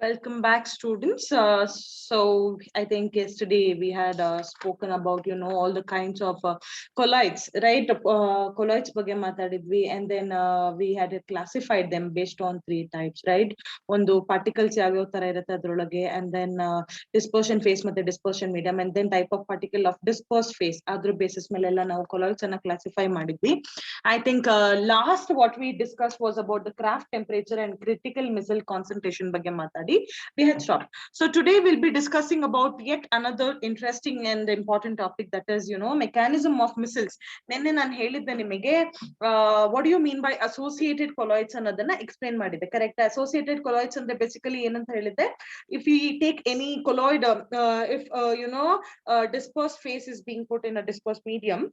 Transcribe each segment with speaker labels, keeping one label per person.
Speaker 1: Welcome back, students. So I think yesterday we had spoken about, all the kinds of colloids, right? Colloids ಬಗ್ಗೆ ಮಾತಾಡಿದ್ವಿ, and then we had classified them based on three types, right? ಒಂದು particles ಯಾವ್ಯಾವ ತರ ಇರುತ್ತೆ ಅದ್ರೊಳಗೆ, and then dispersion phase ಮತ್ತೆ dispersion medium, and then type of particle of dispersed phase. ಅದ್ರ basis ಮೇಲೆಲ್ಲ ನಾವು colloids ಅನ್ನ classify ಮಾಡಿದ್ವಿ. I think last what we discussed was about the Kraft temperature and critical missile concentration ಬಗ್ಗೆ ಮಾತಾಡಿ we had stopped. So today we'll be discussing about yet another interesting and important topic, that is, mechanism of missiles. Nenne nan helidde nimage what do you mean by associated colloids annadana explain madide, correct? Associated colloids andre basically enanta helidde, if we take any colloid, if dispersed phase is being put in a dispersed medium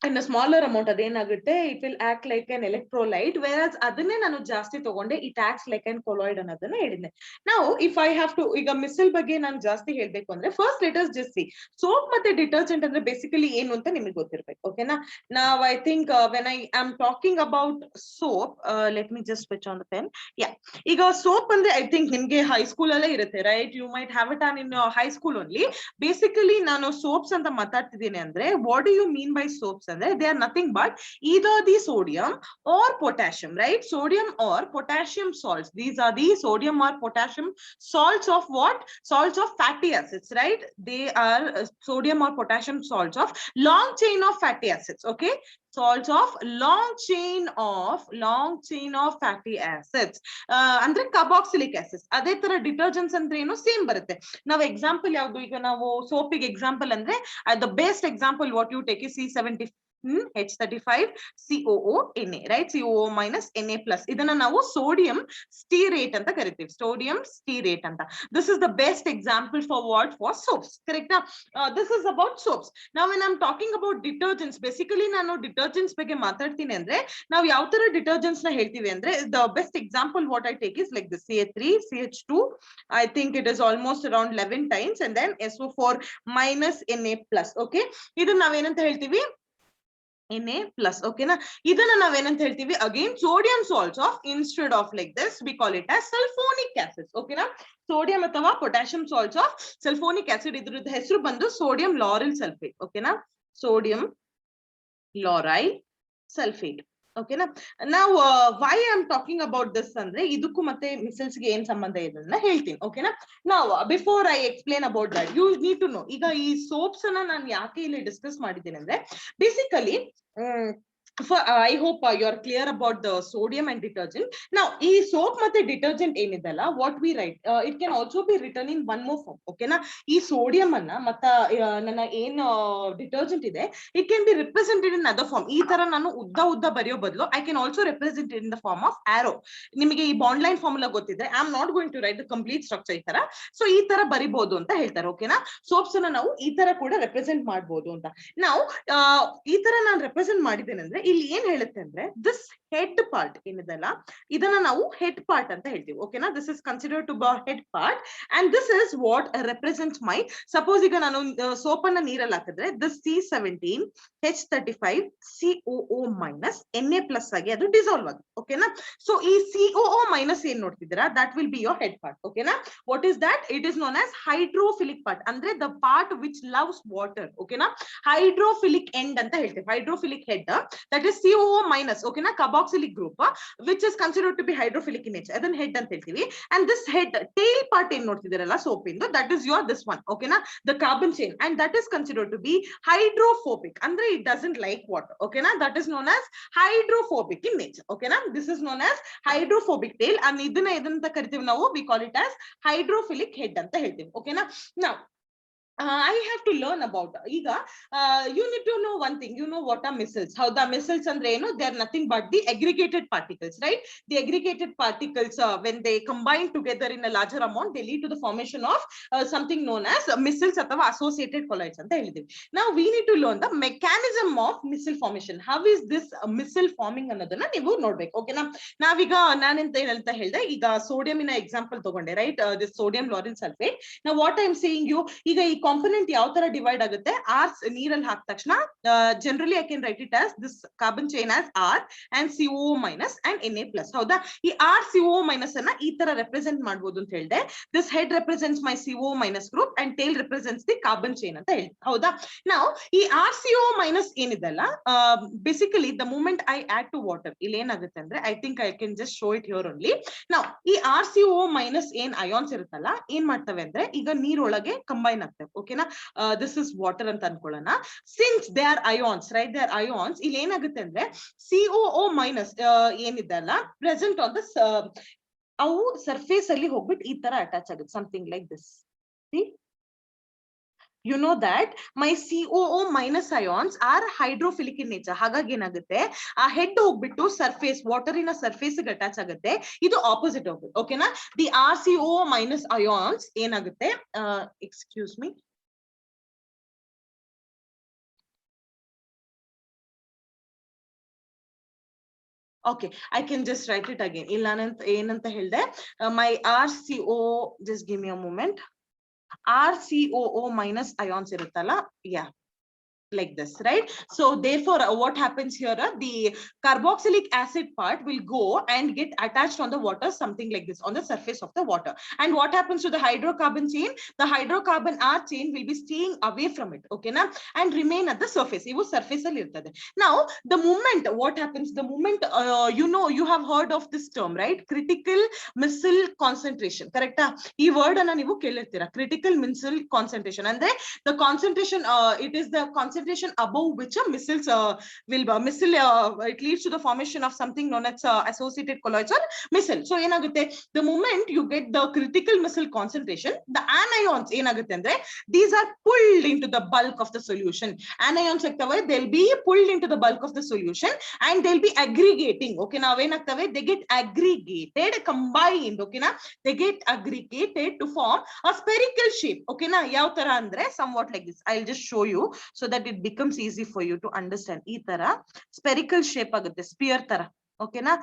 Speaker 1: in a smaller amount, ಅದೇನಾಗುತ್ತೆ, it will act like an electrolyte, whereas ಅದನ್ನೇ ನಾನು ಜಾಸ್ತಿ ತಗೊಂಡೆ, it acts like an colloid ಅನ್ನೋದನ್ನ ಹೇಳಿದ್ದೆ. Now if I have to, ಈಗ missile ಬಗ್ಗೆ ನಾನು ಜಾಸ್ತಿ ಹೇಳ್ಬೇಕು ಅಂದ್ರೆ, first let us just see soap ಮತ್ತೆ ಡಿಟರ್ಜೆಂಟ್ ಅಂದ್ರೆ ಬೇಸಿಕಲಿ ಏನು ಅಂತ ನಿಮಗೆ ಗೊತ್ತಿರ್ಬೇಕು, ಓಕೆನಾ? Now I think when I am talking about soap, let me just switch on the pen. Yeah, ಈಗ soap ಅಂದ್ರೆ I think ನಿಮ್ಗೆ ಹೈಸ್ಕೂಲ್ ಅಲ್ಲೇ ಇರುತ್ತೆ, right? You might have it on in high school only. Basically ನಾನು soaps ಅಂತ ಮಾತಾಡ್ತಿದ್ದೀನಿ ಅಂದ್ರೆ, what do you mean by soaps? They are nothing but either the sodium or potassium, right? Sodium or potassium salts. These are the sodium or potassium salts of what? Salts of fatty acids, right? They are sodium or potassium salts of long chain of fatty acids, okay? Salts of long chain of fatty acids. ಅಂದ್ರೆ carboxylic acids. ಅದೇ ತರ detergents ಅಂದ್ರೆ ಏನು, same ಬರುತ್ತೆ. ನಾವು example ಯಾವ್ದು, ಈಗ ನಾವು ಸೋಪಿಗೆ ಎಕ್ಸಾಂಪಲ್ ಅಂದ್ರೆ the best example what you take is C70 H35 COO Na, right? COO minus Na plus. ಇದನ್ನ ನಾವು sodium stearate ಅಂತ ಕರಿತೀವಿ, sodium stearate ಅಂತ. This is the best example for what? For soaps, correct? This is about soaps. Now when I'm talking about detergents, basically ನಾನು detergents ಬಗ್ಗೆ ಮಾತಾಡ್ತೀನಿ ಅಂದ್ರೆ, ನಾವು ಯಾವ ತರ detergents ನ ಹೇಳ್ತೀವಿ ಅಂದ್ರೆ, the best example what I take is like the CH3 CH2, I think it is almost around 11 times, and then SO4 minus Na plus, okay? ಇದನ್ನ ನಾವೇನಂತ ಹೇಳ್ತೀವಿ, Na plus, okay na? ಇದನ್ನ ನಾವೇನಂತ ಹೇಳ್ತೀವಿ, again sodium salts of, instead of like this we call it as sulfonic acids, okay na? Sodium ಅಥವಾ potassium salts of sulfonic acid, ಇದ್ರದ್ದು ಹೆಸರು ಬಂದು sodium lauryl sulfate, okay na? Sodium lauryl sulfate, okay na? Now why I am talking about this ಅಂದ್ರೆ, ಇದಕ್ಕೂ ಮತ್ತೆ ಮಿಸಲ್ಸ್ ಗೆ ಏನ್ ಸಂಬಂಧ ಇದೆ ಅಂತ ಹೇಳ್ತೀನಿ, okay na? Now before I explain about that, you need to know, ಈಗ ಈ ಸೋಪ್ಸ್ ಅನ್ನ ನಾನು ಯಾಕೆ ಇಲ್ಲಿ ಡಿಸ್ಕಸ್ ಮಾಡಿದ್ದೀನಿ ಅಂದ್ರೆ, basically I hope you are clear about the sodium and detergent. Now ಈ soap ಮತ್ತೆ detergent ಏನಿದೆಲ್ಲ, what we write, it can also be written in one more form, okay na? ಈ sodium ಅನ್ನ ಮತ್ತೆ ನನ್ನ ಏನು detergent ಇದೆ, it can be represented in another form. ಈ ತರ ನಾನು ಉದ್ದ ಬರೆಯೋ ಬದಲು I can also represent it in the form of arrow. ನಿಮಗೆ ಈ ಬಾಂಡ್ ಲೈನ್ ಫಾರ್ಮುಲಾ ಗೊತ್ತಿದ್ರೆ, I am not going to write the complete structure ಈ ತರ, ಸೊ ಈ ತರ ಬರಿಬಹುದು ಅಂತ ಹೇಳ್ತಾರೆ, ಓಕೆನಾ? ಸೋಪ್ಸ್ ಅನ್ನ ನಾವು ಈ ತರ ಕೂಡ ರೆಪ್ರೆಸೆಂಟ್ ಮಾಡಬಹುದು ಅಂತ. ನಾವು ಈ ತರ ನಾನು ರೆಪ್ರೆಸೆಂಟ್ ಮಾಡಿದ್ದೇನೆ ಅಂದ್ರೆ, ಇಲ್ಲಿ ಏನ್ ಹೇಳುತ್ತೆ ಅಂದ್ರೆ, ದಿಸ್ ಹೆಡ್ ಪಾರ್ಟ್ ಏನಿದೆಲ್ಲ, ಇದನ್ನ ನಾವು ಹೆಡ್ ಪಾರ್ಟ್ ಅಂತ ಹೇಳ್ತೀವಿ, ಓಕೆನಾ? This is considered to be head part, and this is what represents my, suppose ಈಗ ನಾನು ಸೋಪ್ ಅನ್ನ ನೀರಲ್ಲಿ ಹಾಕಿದ್ರೆ, ದಿಸ್ C17 H35 COO minus Na plus ಆಗಿ ಅದು ಡಿಸಾಲ್ವ್ ಆಗುತ್ತೆ, ಓಕೆನಾ? ಸೊ ಈ COO minus ಏನ್ ನೋಡ್ತಿದ್ದೀರಾ, that will be your head part, ಓಕೆನಾ? What is that? It is known as hydrophilic part, ಅಂದ್ರೆ the part which loves water, ಓಕೆನಾ? hydrophilic end ಅಂತ ಹೇಳ್ತೀವಿ, hydrophilic head, that is COO minus, ಓಕೆನಾ? carboxylic group which is considered to be hydrophilic in nature, ಅದನ್ನ head ಅಂತ ಹೇಳ್ತೀವಿ. And this head tail part ಏನ್ ನೋಡ್ತಿದ್ದೀರಲ್ಲ ಸೋಪ್ ಇಂದು, that is your this one, ಓಕೆನಾ? the carbon chain, and that is considered to be hydrophobic, ಅಂದ್ರೆ it doesn't like water, ಓಕೆನಾ? that is known as hydrophobic in nature, ಓಕೆನಾ? this is known as hydrophobic tail, and ಇದನ್ನ ಎದಂತ ಕರಿತೀವಿ ನಾವು, we call it as hydrophilic head ಅಂತ ಹೇಳ್ತೀವಿ, ಓಕೆನಾ? Now I have to learn about, ಈಗ you need to know one thing, you know what are missiles, ಹೌದಾ? missiles ಅಂದ್ರೆ ಏನು? they are nothing but the aggregated particles, right? the aggregated particles when they combine together in a larger amount, they lead to the formation of something known as missiles ಅಥವಾ associated colloids ಅಂತ ಹೇಳಿದೀವಿ. Now we need to learn the mechanism of missile formation. how is this missile forming ಅನ್ನೋದನ್ನ ನೀವು ನೋಡ್ಬೇಕು, ಓಕೆನಾ? ನಾವೀಗ ನಾನೆಂತ ಏನಂತ ಹೇಳಿದೆ, ಈಗ ಸೋಡಿಯಂ ಇನ ಎಕ್ಸಾಂಪಲ್ ತಗೊಂಡೆ, right? this sodium lauryl sulfate. Now what I am saying you, ಈಗ ಈ ಕಾಂಪೊನೆಂಟ್ ಯಾವ ತರ ಡಿವೈಡ್ ಆಗುತ್ತೆ, ಆರ್ ನೀರಲ್ಲಿ ಹಾಕಿದ ತಕ್ಷಣ generally I can write it as this carbon chain as R and CO minus and Na plus. ಹೌದಾ, ಈ ಆರ್ CO ಮೈನಸ್ ಅನ್ನ ಈ ತರ ರೆಪ್ರೆಸೆಂಟ್ ಮಾಡಬಹುದು ಅಂತ ಹೇಳಿದೆ. This head represents my CO minus group and tail represents the carbon chain ಅಂತ ಹೇಳಿ. ಹೌದಾ, ನಾವು ಈ RCO ಮೈನಸ್ ಏನಿದೆಲ್ಲ basically the moment I add to water, ಇಲ್ಲಿ ಏನಾಗುತ್ತೆ ಅಂದ್ರೆ I think I can just show it here only. ನಾವು ಈ RCO ಮೈನಸ್ ಏನ್ ಅಯಾನ್ಸ್ ಇರುತ್ತಲ್ಲ ಏನ್ ಮಾಡ್ತವೆ ಅಂದ್ರೆ ಈಗ ನೀರೊಳಗೆ ಕಂಬೈನ್ ಆಗ್ತವೆ. ಓಕೆನಾ, ದಿಸ್ ಇಸ್ ವಾಟರ್ ಅಂತ ಅನ್ಕೊಳ್ಳೋಣ. Since they are ions, right, they are ions, ಇಲ್ಲಿ ಏನಾಗುತ್ತೆ ಅಂದ್ರೆ COO ಮೈನಸ್ ಏನಿದೆಲ್ಲ ಪ್ರೆಸೆಂಟ್ ಆನ್ ದ ಅವು ಸರ್ಫೇಸ್ ಅಲ್ಲಿ ಹೋಗ್ಬಿಟ್ಟು ಈ ತರ ಅಟ್ಯಾಚ್ ಆಗುತ್ತೆ, something like this. You know that my COO minus ions are hydrophilic in nature. ಹಾಗಾಗಿ ಏನಾಗುತ್ತೆ, ಆ ಹೆಡ್ ಹೋಗ್ಬಿಟ್ಟು ಸರ್ಫೇಸ್ ವಾಟರಿನ ಸರ್ಫೇಸ್ ಅಟ್ಯಾಚ್ ಆಗುತ್ತೆ. ಇದು ಆಪೋಸಿಟ್ ಹೋಗುತ್ತೆ. ಓಕೆನಾ, ದಿ RCO ಮೈನಸ್ ಅಯಾನ್ಸ್ ಏನಾಗುತ್ತೆ, excuse me, okay, I can just write it again. ಇಲ್ಲ ಏನಂತ ಹೇಳಿದೆ, my RCO, just give me a moment, RCOO minus ions iruttalla, yeah, like this, right? So therefore what happens here, the carboxylic acid part will go and get attached on the water, something like this, on the surface of the water. And what happens to the hydrocarbon chain, the hydrocarbon R chain will be staying away from it, okay na, and remain at the surface. Ivu surface alli irtade. Now the moment what happens, the moment you know, you have heard of this term, right, critical missile concentration, correct? Ee word anna ನೀವು ಕೇಳಿರ್ತೀರಾ, critical missile concentration ಅಂದ್ರೆ the concentration, it is the concentration above which a missiles it leads to the formation of something known as associated colloids or missile. So ಏನಾಗುತ್ತೆ, the moment you get the critical missile concentration, the anions ಏನಾಗುತ್ತೆ ಅಂದ್ರೆ these are pulled into the bulk of the solution. Anions ಆಗ್ತವೆ, they'll be pulled into the bulk of the solution and they'll be aggregating. Okay, ನಾವೇನಾಗ್ತವೆ, they get aggregated, combined. Okay na, they get aggregated to form a spherical shape. Okay na, ಯಾವ ತರ ಅಂದ್ರೆ somewhat like this. I'll just show you so that it becomes easy for you to understand. ಈ ತರ spherical shape ಆಗುತ್ತೆ, spear ತರ. ಓಕೆನಾ,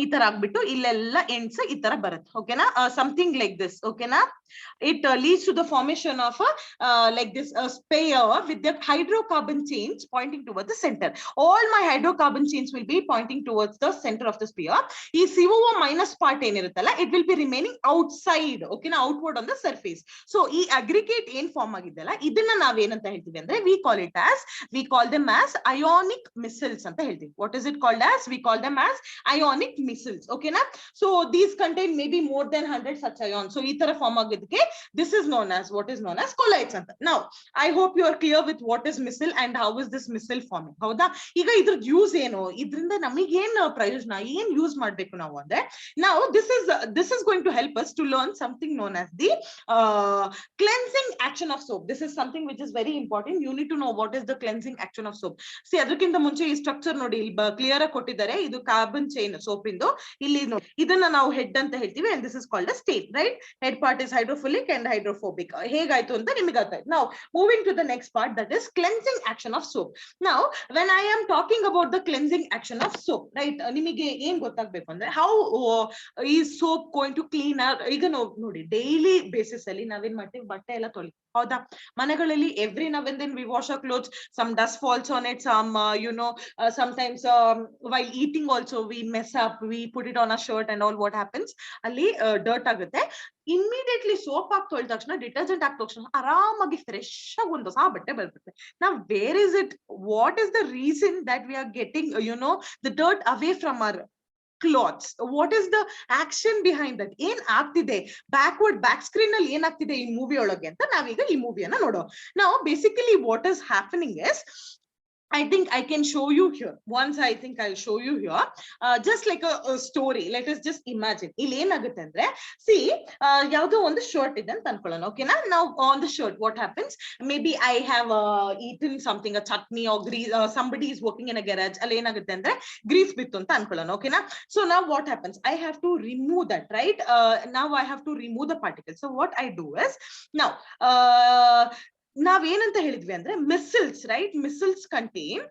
Speaker 1: ಈ ತರ ಆಗ್ಬಿಟ್ಟು ಇಲ್ಲೆಲ್ಲ ಎಂಡ್ಸ್ ಈ ತರ ಬರುತ್ತೆ. ಓಕೆನಾ, ಸಮಥಿಂಗ್ ಲೈಕ್ ದಿಸ್. ಓಕೆನಾ, it leads to the formation of a like this sphere with the hydrocarbon chains pointing towards the center. All my hydrocarbon chains will be pointing towards the center of the sphere. ಈ COO minus part ಏನಿರುತ್ತಲ್ಲ, it will be remaining outside. Okay na, outward on the surface. So ಈ aggregate ಏನ್ form ಆಗಿದೆಯಲ್ಲ, ಇದನ್ನ ನಾವ್ ಏನಂತ ಹೇಳ್ತೀವಿ ಅಂದ್ರೆ we call them as ionic missiles ಅಂತ ಹೇಳ್ತೀವಿ. What is it called as? We call them as ionic missiles. Okay na, so these contain maybe more than 100 such ions. So ಈ ತರ ಫಾರ್ಮ್ ಆಗಿದೆ. This is known as what is known as colloids anta. Now I hope you are clear with what is missile and how is this missile forming. ಹೌದಾ, ಈಗ ಇದ್ರದ್ದು use ಏನು, ಇದರಿಂದ ನಮಗೆ ಏನು ಪ್ರಯೋಜನ, ಏನ್ ಯೂಸ್ ಮಾಡ್ಬೇಕು ನಾವು ಅಂದ್ರೆ, now this is going to help us to learn something known as the cleansing action of soap. This is something which is very important. You need to know what is the cleansing action of soap. See, ಅದಕ್ಕಿಂತ ಮುಂಚೆ ಈ structure ನೋಡಿ, ಇಲ್ಲಿ clear ಆಗಿ ಕೊಟ್ಟಿದ್ದಾರೆ. ಇದು carbon chain soap ಇಂದು, ಇಲ್ಲಿ ನೋಡಿ ಇದನ್ನ ನಾವು ಹೆಡ್ ಅಂತ ಹೇಳ್ತೀವಿ and this is called as tail, right? Head part is hydrophilic and hydrophobic. ಹೇಗಾಯ್ತು ಅಂತ ನಿಮಗೆ ಅರ್ಥ ಆಯ್ತು. Now moving to the next part, that is cleansing action of soap. Now when I am talking about the cleansing action of soap, right, ನಿಮಗೆ ಏನ್ ಗೊತ್ತಾಗ್ಬೇಕು ಅಂದ್ರೆ how is soap going to clean our, ಈಗ ನೋಡಿ daily basis ಅಲ್ಲಿ ನಾವೇನ್ ಮಾಡ್ತೀವಿ, ಬಟ್ಟೆ ಎಲ್ಲ ತೊಳಿ, ಹೌದಾ, ಮನೆಗಳಲ್ಲಿ every now and then we wash our clothes, some dust falls on it, some sometimes while eating also we mess up, we put it on a shirt and all. What happens, ಅಲ್ಲಿ dirt ಆಗುತ್ತೆ. Immediately soap ಹಾಕಿ ತೊಳೆದ ತಕ್ಷಣ, detergent ಹಾಕಿ ತಕ್ಷಣ ಆರಾಮಾಗಿ fresh ಆಗಿ ಒಂದು ಹೊಸ ಬಟ್ಟೆ ಬರುತ್ತೆ. Now where is it, what is the reason that we are getting the dirt away from our clothes? What is the action behind that? ಏನ್ ಆಗ್ತಿದೆ ಬ್ಯಾಕ್ ಸ್ಕ್ರೀನ್ ಅಲ್ಲಿ ಏನಾಗ್ತಿದೆ ಈ ಮೂವಿ ಒಳಗೆ ಅಂತ ನಾವೀಗ ಈ ಮೂವಿಯನ್ನ ನೋಡೋ. Now basically what is happening is, I think I can show you here. Once I think I'll show you here, just like a story. Let us just imagine. ಇಲ್ಲಿ ಏನಾಗುತ್ತೆ ಅಂದ್ರೆ, see, ಯಾವುದೋ ಒಂದು ಶರ್ಟ್ ಇದೆ ಅಂತ ಅನ್ಕೊಳ್ಳೋಣ. ಓಕೆನಾ, now on the shirt what happens, maybe I have eaten something, a chutney or grease, somebody is working in a garage, ಅಲ್ಲಿ ಏನಾಗುತ್ತೆ ಅಂದ್ರೆ grease ಬಿತ್ತು ಅಂತ ಅನ್ಕೊಳ್ಳೋಣ. ಓಕೆನಾ, so now what happens, I have to remove that, right? Now I have to remove the particles. So what I do is, now ನಾವೇನಂತ ಹೇಳಿದ್ವಿ ಅಂದ್ರೆ missiles, right? Missiles contain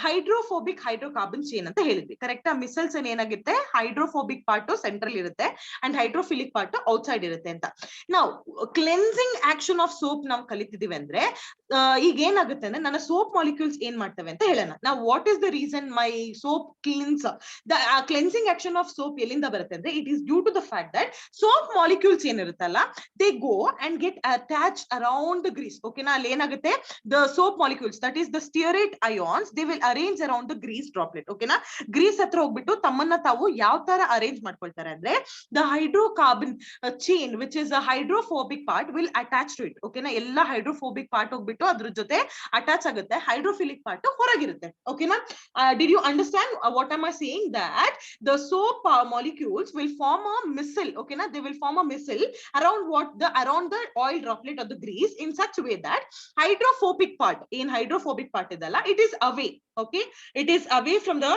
Speaker 1: hydrophobic hydrocarbon chain ಅಂತ ಹೇಳಿದ್ವಿ, ಕರೆಕ್ಟಾ? Missiles ಏನಾಗುತ್ತೆ, hydrophobic part central ಇರುತ್ತೆ and hydrophilic part outside ಇರುತ್ತೆ ಅಂತ. ನಾವು ಕ್ಲೆನ್ಸಿಂಗ್ ಆಕ್ಷನ್ ಆಫ್ ಸೋಪ್ ನಾವು ಕಲಿತಿದೀವಿ ಅಂದ್ರೆ ಈಗ ಏನಾಗುತ್ತೆ ಅಂದ್ರೆ ನನ್ನ ಸೋಪ್ ಮಾಲಿಕ್ಯೂಲ್ಸ್ ಏನ್ ಮಾಡ್ತವೆ ಅಂತ ಹೇಳೋಣ. ನಾವು what is the reason my soap cleanses? The cleansing action of soap ಎಲ್ಲಿಂದ ಬರುತ್ತೆ ಅಂದ್ರೆ it is due to the fact that soap molecules ಏನಿರುತ್ತಲ್ಲ they go and get attach around the grease. ಓಕೆನಾ? ಅಲ್ಲಿ ಏನಾಗುತ್ತೆ, the soap molecules that is the stearate ions they will arrange around the grease droplet. ಓಕೆನಾ? Grease ಹತ್ರ ಹೋಗ್ಬಿಟ್ಟು ತಮ್ಮನ್ನ ತಾವು ಯಾವ ತರ ಅರೇಂಜ್ ಮಾಡ್ಕೊಳ್ತಾರೆ ಅಂದ್ರೆ the hydrocarbon chain which is a hydrophobic part will attach to it. ಓಕೆನಾ? ಎಲ್ಲ ಹೈಡ್ರೋಫೋಬಿಕ್ ಪಾರ್ಟ್ ಹೋಗ್ಬಿಟ್ಟು ಅದ್ರ ಜೊತೆ ಅಟ್ಯಾಚ್ ಆಗುತ್ತೆ, ಹೈಡ್ರೋಫಿಲಿಕ್ ಪಾರ್ಟ್ ಹೊರಗಿರುತ್ತೆ. ಓಕೆನಾ? Did you understand what am I saying? That the soap molecules will form a missile. Okay na? They will form a missile around around the oil droplet or the grease in such a way that hydrophobic part, in hydrophobic part idalla, it is away. Okay, it is away from the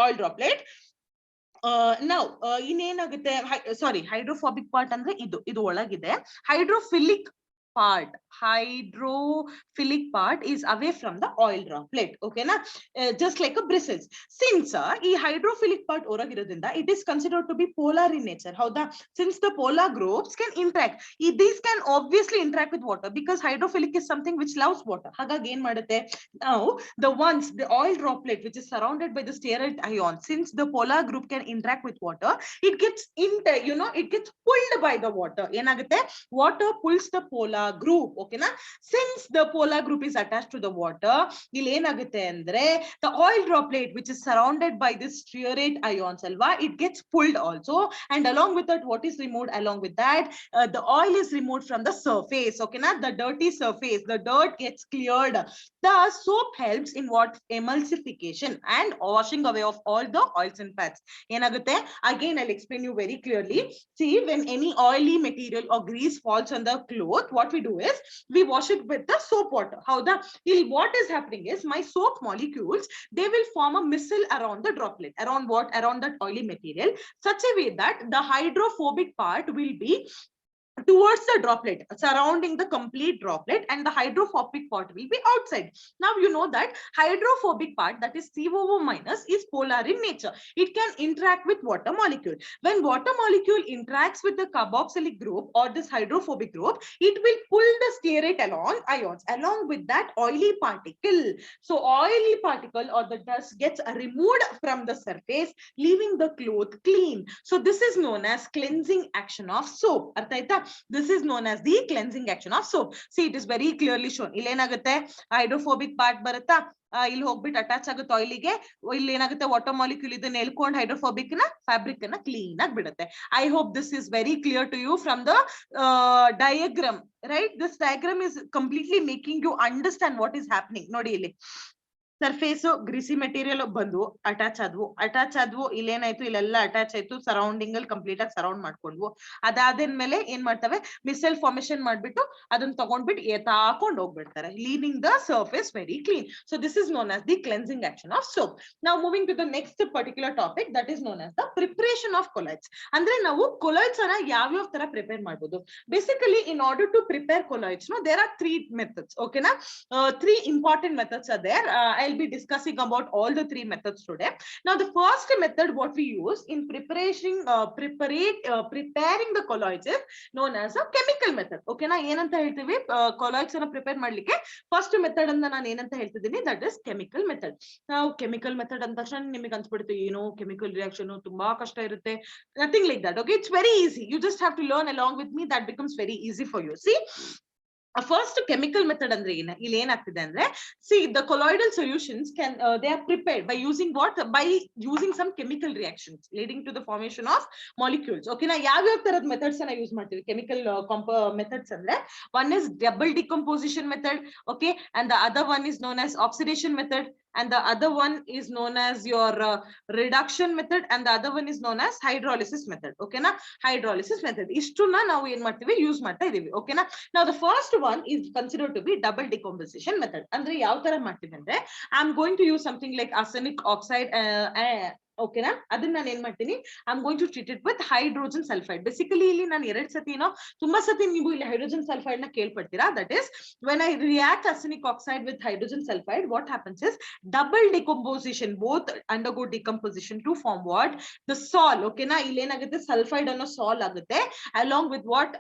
Speaker 1: oil droplet. Now ಇನ್ನೇನಾಗುತ್ತೆ, sorry, hydrophobic part ಅಂದ್ರೆ ಇದು ಒಳಗಿದೆ. Hydrophilic part is away from the oil droplet. Okay na? Just like a bristles. Since ಈ hydrophilic part ಹೊರಗಿರೋದ್ರಿಂದ it is considered to be polar in nature. ಹೌದಾ? Since the polar groups can interact, these can obviously interact with water because hydrophilic is something which loves water. ಹಾಗಾಗಿ ಏನ್ ಮಾಡುತ್ತೆ, now the oil droplet which is surrounded by the stearate ion, since the polar group can interact with water, it gets it gets pulled by the water. ಏನಾಗುತ್ತೆ, water pulls the polar group. Okay na? Since the polar group is attached to the water, ಇಲ್ಲಿ ಏನಾಗುತ್ತೆ ಅಂದ್ರೆ the oil droplet which is surrounded by this stearate ions alva, it gets pulled also, and along with that what is removed? Along with that the oil is removed from the surface. Okay na? The dirty surface, the dirt gets cleared. The soap helps in what? Emulsification and washing away of all the oils and fats. ಏನಾಗುತ್ತೆ, again I'll explain you very clearly. See, when any oily material or grease falls on the cloth, what we do is we wash it with the soap water. How the what is happening is my soap molecules, they will form a missile around the droplet, around what? Around that oily material, such a way that the hydrophobic part will be towards the droplet, surrounding the complete droplet, and the hydrophobic part will be outside. Now you know that hydrophobic part, that is COO minus, is polar in nature. It can interact with water molecule. When water molecule interacts with the carboxylic group or this hydrophobic group, it will pull the stearate ions along with that oily particle. So oily particle or the dust gets removed from the surface, leaving the cloth clean. So this is known as cleansing action of soap. Artha aita? This is known as the cleansing action of soap. See, it is very clearly shown. ಇಲ್ಲಿ ಏನಾಗುತ್ತೆ, hydrophobic part ಬರುತ್ತಾ, ಇಲ್ಲಿ ಹೋಗ್ಬಿಟ್ಟು attach ಆಗುತ್ತೆ ಆಯಿಲಿಗೆ. ಇಲ್ಲಿ ಏನಾಗುತ್ತೆ, water molecule ಇದನ್ನ ಎಳ್ಕೊಂಡು ಹೈಡ್ರೋಫೋಬಿಕ್ ನ ಫ್ಯಾಬ್ರಿಕ್ ಅನ್ನ ಕ್ಲೀನ್ ಆಗಿ ಬಿಡುತ್ತೆ. I hope this is very clear to you from the diagram, right? This diagram is completely making you understand what is happening. ನೋಡಿ ಇಲ್ಲಿ ಸರ್ಫೇಸ್ ಗ್ರೀಸಿ ಮೆಟೀರಿಯಲ್ ಬಂದು ಅಟ್ಯಾಚ್ ಆದ್ವು, ಇಲ್ಲೇನಾಯ್ತು, ಇಲ್ಲೆಲ್ಲ ಅಟ್ಯಾಚ್ ಆಯ್ತು, ಸರೌಂಡಿಂಗ್ ಅಲ್ಲಿ ಕಂಪ್ಲೀಟ್ ಆಗಿ ಸರೌಂಡ್ ಮಾಡ್ಕೊಂಡ್ವು. ಅದಾದ್ಮೇಲೆ ಏನ್ ಮಾಡ್ತವೆ, ಮಿಸೈಲ್ ಫಾರ್ಮೇಶನ್ ಮಾಡ್ಬಿಟ್ಟು ಅದನ್ನ ತಗೊಂಡ್ಬಿಟ್ಟು ಎತ್ತಾಕೊಂಡು ಹೋಗ್ಬಿಡ್ತಾರೆ, leaving the surface very clean. So this is known as the cleansing action of soap. ನಾವು moving to the next particular topic, that is known as the preparation of colloids. ಅಂದ್ರೆ ನಾವು colloids ಅನ್ನ ಯಾವ್ಯಾವ ತರ ಪ್ರಿಪೇರ್ ಮಾಡ್ಬೋದು. Basically in order to prepare colloids there are 3 methods. ಓಕೆನಾ? 3 important methods are there. I'll be discussing about all the 3 methods today. Now the first method what we use in preparing the colloids is known as a chemical method. Okay na? ಏನಂತ ಹೇಳ್ತೀವಿ, colloids ಅನ್ನ prepare ಮಾಡ್ಲಿಕ್ಕೆ first method ಅಂತ ನಾನು ಏನಂತ ಹೇಳ್ತಿದ್ದೀನಿ, that is chemical method. ನಾವು chemical method ಅಂದ ತಕ್ಷಣ ನಿಮಗೆ ಅನ್ಸ್ಬಿಡುತ್ತೆ ಏನೋ ಕೆಮಿಕಲ್ ರಿಯಾಕ್ಷನ್ ತುಂಬಾ ಕಷ್ಟ ಇರುತ್ತೆ. Nothing like that. Okay, it's very easy. You just have to learn along with me. That becomes very easy for you. See, first chemical method ಅಂದ್ರೆ ಇಲ್ಲಿ ಏನಾಗ್ತಿದೆ ಅಂದ್ರೆ, see, the colloidal solutions can they are prepared by using what? By using some chemical reactions leading to the formation of molecules. Okay na? ಯಾವ ತರದ methods ಅನ್ನ use ಮಾಡ್ತೀವಿ chemical methods ಅಂದ್ರೆ, one is double decomposition method, okay, and the other one is known as oxidation method, and the other one is known as your reduction method, and the other one is known as hydrolysis method. Okay na? Hydrolysis method ಇಷ್ಟನ್ನ ನಾವು ಏನ್ ಮಾಡ್ತೀವಿ, use ಮಾಡ್ತಾ ಇದೀವಿ. Okay na? Now the first one is considered to be double decomposition method. ಅಂದ್ರೆ ಯಾವ ತರ ಮಾಡ್ತೀವಿ ಅಂದ್ರೆ, I am going to use something like arsenic oxide ಓಕೆನಾ, ಅದನ್ನ ನಾನು ಏನ್ ಮಾಡ್ತೀನಿ, I am going to treat it with hydrogen sulphide. Basically ಇಲ್ಲಿ ನಾನು 2 ಸತಿ ತುಂಬಾ ಸತಿ ನೀವು ಇಲ್ಲಿ ಹೈಡ್ರೋಜನ್ ಸಲ್ಫೈಡ್ ನ ಕೇಳ್ಪಡ್ತೀರಾ. That is when I react arsenic oxide with hydrogen sulfide, what happens is double decomposition, both undergo decomposition to form what, the sol. ಓಕೆನಾ, ಇಲ್ಲಿ ಏನಾಗುತ್ತೆ, ಸಲ್ಫೈಡ್ ಅನ್ನೋ ಸಾಲ್ ಆಗುತ್ತೆ, along with what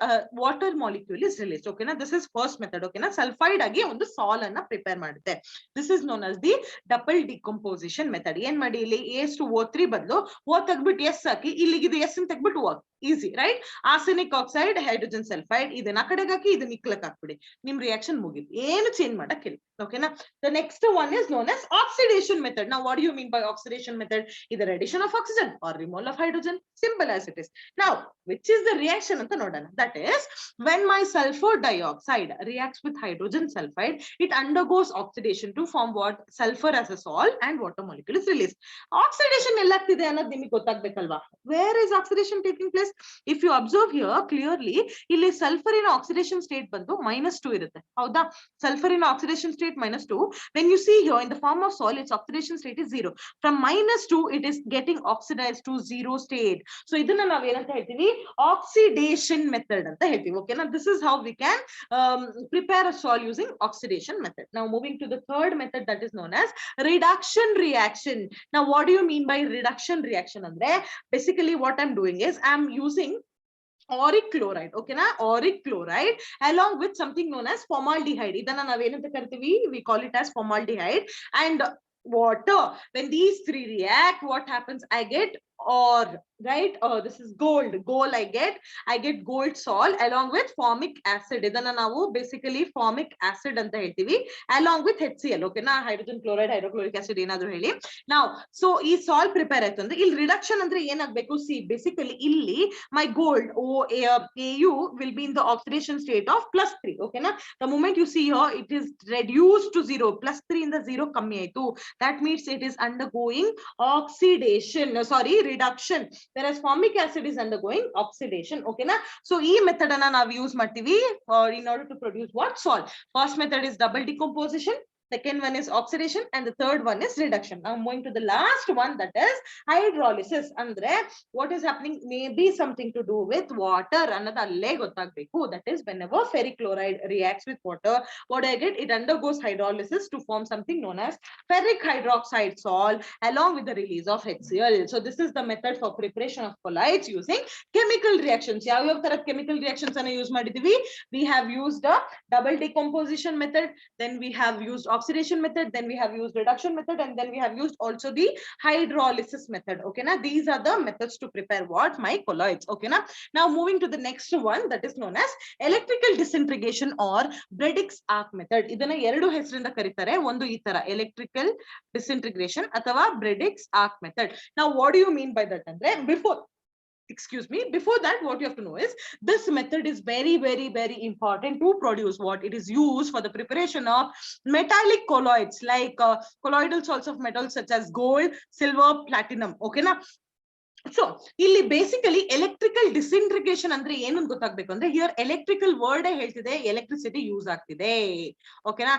Speaker 1: water molecule is released. ಓಕೆನಾ, this is first method. ಓಕೆನಾ, sulphide ಆಗಿ ಒಂದು ಸಾಲ್ ಅನ್ನ ಪ್ರಿಪೇರ್ ಮಾಡುತ್ತೆ. this is known as the double decomposition method. ಏನ್ ಮಾಡಿ, ಇಲ್ಲಿ AS2O3 ಬದಲು O ತೆಗ್ಬಿಟ್ಟು S ಹಾಕಿ, ಇಲ್ಲಿಗೆ ಇದು S ಅಂತ ತೆಗ್ಬಿಟ್ಟು O, easy right. Arsenic oxide, hydrogen sulphide, ಇದನ್ನ ಕಡೆಗೆ ಹಾಕಿ ಇದನ್ನ ಇಕ್ಲಕ್ ಹಾಕ್ಬಿಡಿ, ನಿಮ್ ರಿಯಾಕ್ಷನ್ ಮುಗಿತು, ಏನು ಚೇಂಜ್ ಮಾಡಕ್ಕಿಲ್ಲ. ಓಕೆನಾ, the next one is known as oxidation method. Now what do you mean by oxidation method? Either addition of oxygen or removal of hydrogen, simple as it is. Now which is the reaction anta nodana. That is when my sulfur dioxide reacts with hydrogen sulfide, it undergoes oxidation to form what, sulfur as a salt and water molecule is released. Oxidation ellagtide annadu nimage gottagbekalva. Where is oxidation taking place? If you observe here clearly, illi sulfur in oxidation state bandu -2 irutte, hauda, sulfur in oxidation state -2. when you see here in the form of salt, its oxidation state is 0. from -2 it is getting oxidized to 0 state. so idanna navu enanta heltivi, oxidation method anta heltivi. okay now this is how we can prepare a salt using oxidation method. Now moving to the third method, that is known as reduction reaction. Now what do you mean by reduction reaction? andre basically what I'm doing is I'm using auric chloride. okay na, auric chloride along with something known as formaldehyde. idanna navu enanta kartivi, we call it as formaldehyde and water. when these three react, what happens, I get or right, this is gold I get gold salt along with formic acid. idanna navu basically formic acid anta heltivi along with HCl. okay na, hydrogen chloride, hydrochloric acid enadru heli. now so ee salt prepare aaytu andre il reduction andre en agbeku, see basically illi my gold AU will be in the oxidation state of +3. okay na, the moment you see here it is reduced to 0, +3 in the 0 kammi aitu, that means it is undergoing oxidation, reduction, whereas formic acid is undergoing oxidation. okay na, so ee method anna nav use ಮಾಡ್ತೀವಿ in order to produce what, salt. First method is double decomposition, second one is oxidation, and the third one is reduction. Now I'm going to the last one, that is hydrolysis. andre what is happening, maybe something to do with water annada alle gottagbeku. that is whenever ferric chloride reacts with water, what I get, it undergoes hydrolysis to form something known as ferric hydroxide salt along with the release of HCl. so this is the method for preparation of colloids using chemical reactions. yav tarah chemical reactions anna use ಮಾಡಿದೀವಿ. we have used a double decomposition method, then we have used oxidation method, then we have used reduction method, and then we have used also the hydrolysis method. okay na, these are the methods to prepare what, my colloids. okay na, now moving to the next one, that is known as electrical disintegration or Bredik's arc method. idanna ಎರಡು ಹೆಸರಿಂದ ಕರೀತಾರೆ, ಒಂದು ಈ ತರ electrical disintegration ಅಥವಾ Bredik's arc method. now what do you mean by that andre, before that what you have to know is this method is very very important to produce what, it is used for the preparation of metallic colloids like colloidal salts of metals such as gold, silver, platinum. okay na, so ಇಲ್ಲಿ basically electrical disintegration ಅಂದ್ರೆ ಏನು ಅಂತ ಗೊತ್ತಾಗ್ಬೇಕು ಅಂದ್ರೆ, here electrical word ಹೇಳ್ತಿದೆ, electricity use ಆಗ್ತಿದೆ. ಓಕೆನಾ,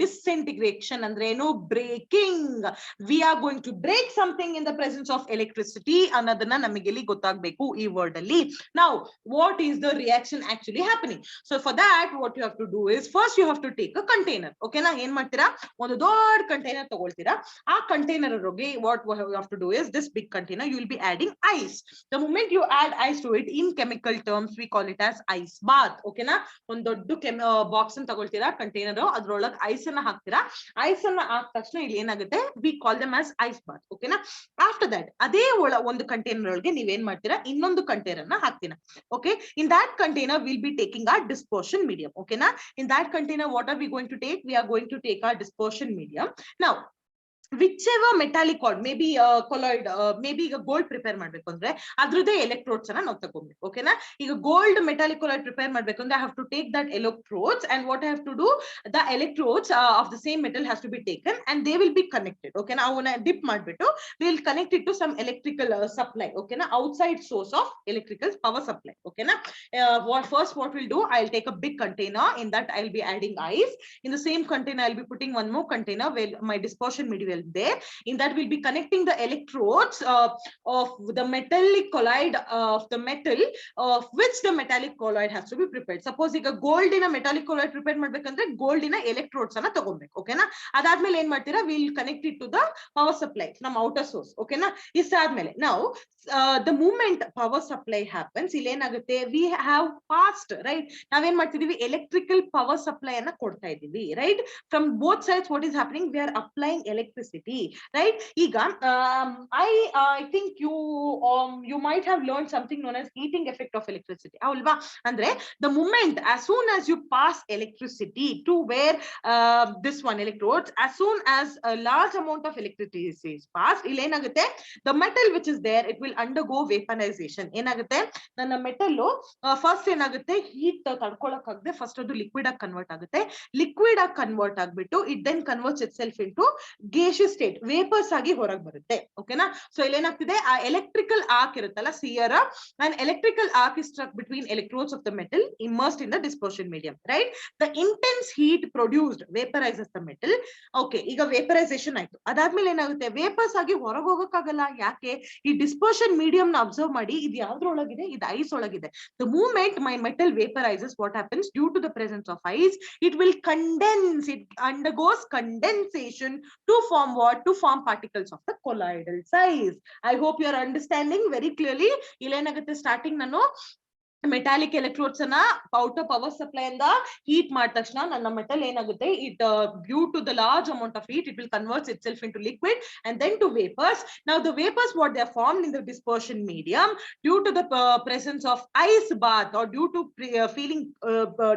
Speaker 1: disintegration ಅಂದ್ರೆ ಏನು, breaking. We are going to break something in the presence of electricity ಅನ್ನೋದನ್ನ ನಮಗೆ ಇಲ್ಲಿ ಗೊತ್ತಾಗ್ಬೇಕು ಈ ವರ್ಡ್ ಅಲ್ಲಿ. Now what is the reaction actually happening? So for that what you have to do is first you have to take a container. ಓಕೆನಾ, ಏನ್ ಮಾಡ್ತೀರಾ, ಒಂದು ದೊಡ್ಡ ಕಂಟೈನರ್ ತಗೊಳ್ತೀರಾ. ಆ ಕಂಟೈನರ್ ಹೋಗಿ what you have to do is this big container you will be adding ice. the moment you add ice to it, in chemical terms we call it as ice bath. okay na, ಒಂದು ದೊಡ್ಡ box ಅನ್ನು ತಗೊಳ್ತೀರಾ, container, ಅದ್ರೊಳಗೆ ice ಅನ್ನ ಹಾಕ್ತೀರಾ. Ice ಅನ್ನ ಹಾಕಿದ ತಕ್ಷಣ ಇಲ್ಲಿ ಏನಾಗುತ್ತೆ, we call them as ice bath. okay na, after that ಅದೇ ಒಂದು ಕಂಟೈನರ್ ಒಳಗೆ ನೀವೇನ್ ಮಾಡ್ತೀರಾ, ಇನ್ನೊಂದು ಕಂಟೈನರ್ ಅನ್ನ ಹಾಕ್ತೀರಾ. okay, in that container we'll be taking our dispersion medium. okay na, in that container what are we going to take, we are going to take our dispersion medium. now whichever metallic cord, maybe colloid, maybe ಈಗ gold prepare ಮಾಡ್ಬೇಕು ಅಂದ್ರೆ ಅದ್ರದ್ದೇ electrodes ಅನ್ನ ನಾವು ತಗೋಬೇಕು. ಓಕೆನಾ, ಈಗ gold metallic colloid prepare ಮಾಡ್ಬೇಕು ಅಂದ್ರೆ I have to take that electrodes, and what I have to do, the electrodes of the same metal has to be taken and they will be connected. okay na, ಅವನ್ನ drip ಮಾಡ್ಬಿಟ್ಟು we will connect it to some electrical supply. okay na, outside source of electrical power supply. okay na, what we'll do, I'll take a big container, in that I'll be adding ice. in the same container I'll be putting one more container where my dispersion medium material there. In that we'll be connecting the electrodes of the metallic colloid of the metal of which the metallic colloid has to be prepared. Suppose ಈಗ gold in a metallic colloid prepared ಮಾಡ್ಬೇಕಂದ್ರೆ gold in a electrodes ಅನ್ನ ತಗೊಬೇಕು. ಓಕೆನಾ? ಅದಾದ್ಮೇಲೆ ಏನ್ ಮಾಡ್ತೀರಾ, we'll connect it to the power supply from outer source. ಓಕೆನಾ? ಇಷ್ಟಾದ್ಮೇಲೆ now the moment power supply happens, ಇಲ್ಲಿ ಏನಾಗುತ್ತೆ, we have passed, right? ನಾವೇನ್ ಮಾಡ್ತಿದೀವಿ, electrical power supply ಅನ್ನ ಕೊಡ್ತಾ ಇದೀವಿ, right? From both sides what is happening, we are applying electricity, right? ಈಗ I think you might have learned something known as heating effect of electricity. ಅಲ್ವಾ? ಅಂದ್ರೆ the moment as soon as you pass electricity to where this one electrodes, as soon as a large amount of electricity is passed, ಇಲ್ಲಿ ಏನಾಗುತ್ತೆ, the metal which is there, it will undergo vaporization. ಏನಾಗುತ್ತೆ, ನನ್ನ metal first ಏನಾಗುತ್ತೆ, heat ತಡ್ಕೊಳಕ್ ಆಗದೆ first ಅದು liquid ಆಗಿ convert ಆಗುತ್ತೆ. Liquid ಆಗಿ ಕನ್ವರ್ಟ್ ಆಗ್ಬಿಟ್ಟು it then converts itself into gaseous state, vapours ಆಗಿ ಹೊರಗೆ ಬರುತ್ತೆ. ಓಕೆನಾ? ಸೊ ಇಲ್ಲಿ ಏನಾಗ್ತಿದೆ, ಆ ಎಲೆಕ್ಟ್ರಿಕಲ್ ಆರ್ಕ್ ಇರುತ್ತಲ್ಲ, ಸಿಯರ್, an electrical arc is struck between electrodes of the metal immersed in the dispersion medium, right? The intense heat produced vaporizes the metal. Okay, ಈಗ vaporisation ಆಯ್ತು. ಅದಾದ್ಮೇಲೆ ಏನಾಗುತ್ತೆ, ವೇಪರ್ಸ್ ಆಗಿ ಹೊರಗೆ ಹೋಗಕ್ಕಾಗಲ್ಲ. ಯಾಕೆ? ಈ ಡಿಸ್ಪರ್ಷನ್ ಮೀಡಿಯಂ ನ ಅಬ್ಸರ್ವ್ ಮಾಡಿ, ಇದು ಯಾವ್ದ್ರೊಳಗಿದೆ, ಇದು ice ಒಳಗಿದೆ. The moment my metal vaporizes, what happens, due to the presence of ice, it will condense, it undergoes condensation to form what? To form particles of the colloidal size. I hope you are understanding very clearly. ಇಲ್ಲಿ ಏನಾಗುತ್ತೆ, starting ನಾನು metallic electrodes ಅನ್ನ outer power supply ಇಂದ heat ಮಾಡಿದ ತಕ್ಷಣ ನನ್ನ metal ಏನಾಗುತ್ತೆ, it due to the large amount of heat, it will converts itself into liquid and then to vapours. Now the vapours what they are formed in the dispersion medium due to the presence of ice bath or due to feeling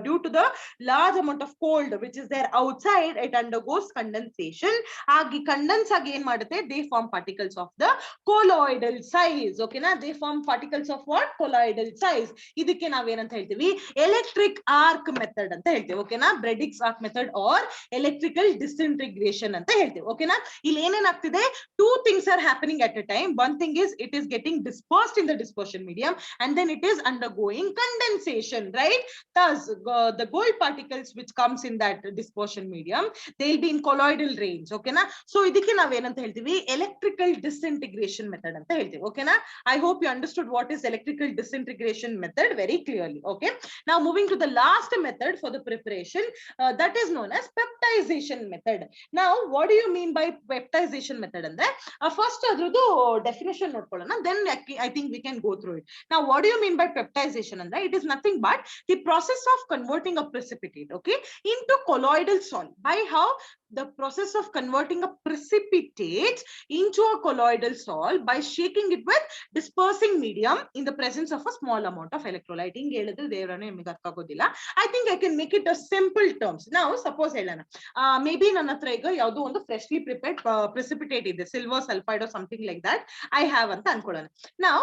Speaker 1: due to the large amount of cold which is there outside, it undergoes condensation. ಆಗಿ condense ಆಗಿ ಏನ್ ಮಾಡುತ್ತೆ, they form particles of the colloidal size. ಓಕೆನಾ? They form particles of what? Colloidal size. ಇದಕ್ಕೆ ನಾವೇನಂತ ಹೇಳ್ತೀವಿ, electric arc method ಅಂತ ಹೇಳ್ತೀವಿ. ಓಕೆನಾ? Bredig's arc method or electrical disintegration ಅಂತ ಹೇಳ್ತೀವಿ. ಓಕೆನಾ? ಇಲ್ಲಿ ಏನೇನಾಗ್ತಿದೆ, two things are happening at a time. One thing is it is getting dispersed in the dispersion medium and then it is undergoing condensation, right? Thus the gold particles which comes in that dispersion medium, they'll be in colloidal range. ಓಕೆನಾ? So ಇದಕ್ಕೆ ನಾವೇನಂತ ಹೇಳ್ತೀವಿ, electrical disintegration method ಅಂತ ಹೇಳ್ತೀವಿ. ಓಕೆನಾ? I hope you understood what is electrical disintegration method very clearly. Okay, now moving to the last method for the preparation, that is known as peptization method. Now what do you mean by peptization method andre, first adrudu definition nodkolana, then I think we can go through it. Now what do you mean by peptization andre, it is nothing but the process of converting a precipitate, okay, into colloidal solid. By how? The process of converting a precipitate into a colloidal salt by shaking it with dispersing medium in the presence of a small amount of electrolyte. ಹಿಂಗೆ ಹೇಳಿದ್ರೆ ದೇವರನ್ನ ನಿಮಗೆ ಅರ್ಥ ಆಗೋದಿಲ್ಲ. I think I can make it a simple terms. Now suppose ಹೇಳೋಣ, maybe ನನ್ನ ಹತ್ರ ಈಗ ಯಾವುದೋ ಒಂದು freshly prepared precipitate ಇದೆ, silver sulfide or something like that I have ಅಂತ ಅನ್ಕೊಳ್ಳೋಣ. Now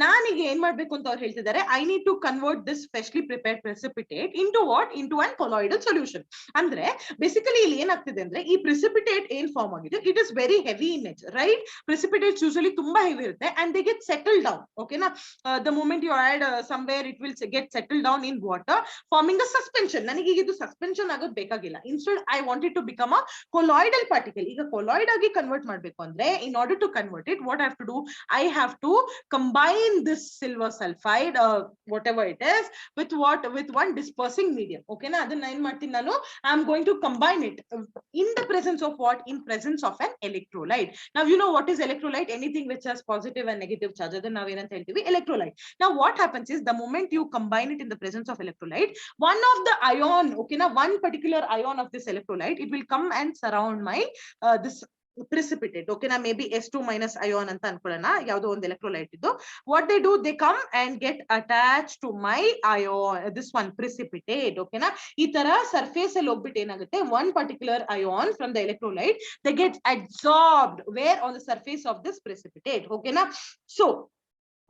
Speaker 1: ನಾನೀಗ ಏನ್ ಮಾಡ್ಬೇಕು ಅಂತ ಅವ್ರು ಹೇಳ್ತಿದ್ದಾರೆ, I need to convert this freshly prepared precipitate into what? Into an colloidal solution. ಅಂದ್ರೆ basically ಇಲ್ಲಿ ಏನಾಗ್ತಿದೆ ಅಂದ್ರೆ, ಈ precipitate ಏನ್ ಫಾರ್ಮ್ ಆಗಿದೆ, it is very heavy in nature, right? Precipitates usually ತುಂಬಾ heavy ಇರುತ್ತೆ and they get settled down. Okay na? The moment you add somewhere, it will get settled down in water, forming a suspension. ನನಗೆ ಇದು suspension ಆಗೋದು ಬೇಕಾಗಿಲ್ಲ. Instead I want it to become a colloidal particle. ಈಗ colloid ಆಗಿ convert ಮಾಡ್ಬೇಕು ಅಂದ್ರೆ, in order to convert it, what I have to do, I have to combine this silver sulfide, whatever it is, with what? With one dispersing medium. Okay na? ಅದನ್ನ ಏನ್ ಮಾಡ್ತೀನಿ ನಾನು, I am going to combine it in the presence of what? In presence of an electrolyte. Now you know what is electrolyte? Anything which has positive and negative charge, adana navu enanta heltivi, electrolyte. Now what happens is, the moment you combine it in the presence of electrolyte, one of the ion, okay na, one particular ion of this electrolyte, it will come and surround my this precipitate. Okay na, maybe S2 minus ion anta ಅನ್ಕೊಳ್ಳೋಣ, ಯಾವುದೋ ಒಂದು electrolyte ಇದ್ದು. What they do, they come and get attached to my ion, this one precipitate. Okay na, ಈ ತರ surface ಅಲ್ಲಿ ಹೋಗ್ಬಿಟ್ಟು ಏನಾಗುತ್ತೆ, one particular ion from the electrolyte, they get absorbed where? On the surface of this precipitate. Okay na? So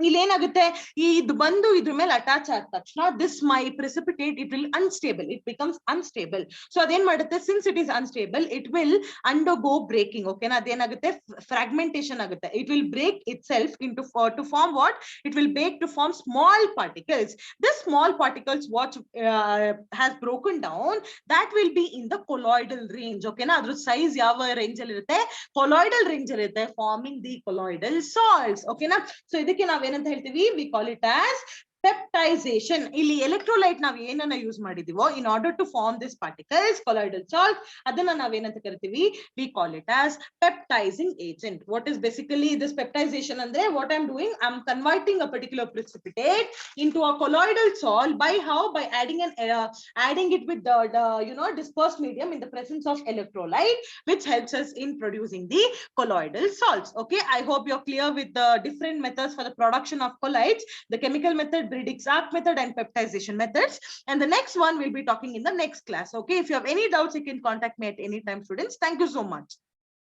Speaker 1: ಇಲ್ಲಿ ಏನಾಗುತ್ತೆ ಇದು ಬಂದು ಇದ್ರ ಮೇಲೆ ಅಟ್ಯಾಚ್ ಆದ ತಕ್ಷಣ this my precipitate it will unstable, it becomes unstable. So ಅದೇನ್ ಮಾಡುತ್ತೆ, since it is unstable it will undergo breaking. ಓಕೆನಾ, ಅದೇನಾಗುತ್ತೆ ಫ್ರಾಗ್ಮೆಂಟೇಶನ್ ಆಗುತ್ತೆ. It will break itself into two form what, it will break to form small particles. This small particles what has broken down, that will be in the colloidal range. ಓಕೆನಾ, ಅದ್ರ size ಯಾವ range ಅಲ್ಲಿ ಇರುತ್ತೆ, colloidal range ಅಲ್ಲಿ ಇರುತ್ತೆ, forming the colloidal salts. ಓಕೆನಾ, so ಇದಕ್ಕೆ ನಾವೇನಂತ ಹೇಳ್ತೀವಿ, we call it as peptization. ಇಲ್ಲಿ ಎಲೆಕ್ಟ್ರೋಲೈಟ್ ನಾವ್ ಏನನ್ನ ಯೂಸ್ ಮಾಡಿದೀವೋ in order to form this particles colloidal salt, ಅದನ್ನ ನಾವೇನಂತ ಕರಿತೀವಿ, we call it as peptizing agent. What is basically this peptization ಅಂದ್ರೆ, what I'm doing, I'm converting a particular precipitate into a colloidal salt by how, by adding it with the dispersed medium in the presence of electrolyte, which helps us in producing the colloidal salts. Okay, I hope you're clear with the different methods for the production of colloids, the chemical method, Briggs-Arc method, and peptization methods. And the next one we'll be talking in the next class. Okay, if you have any doubts, you can contact me at any time, students. Thank you so much.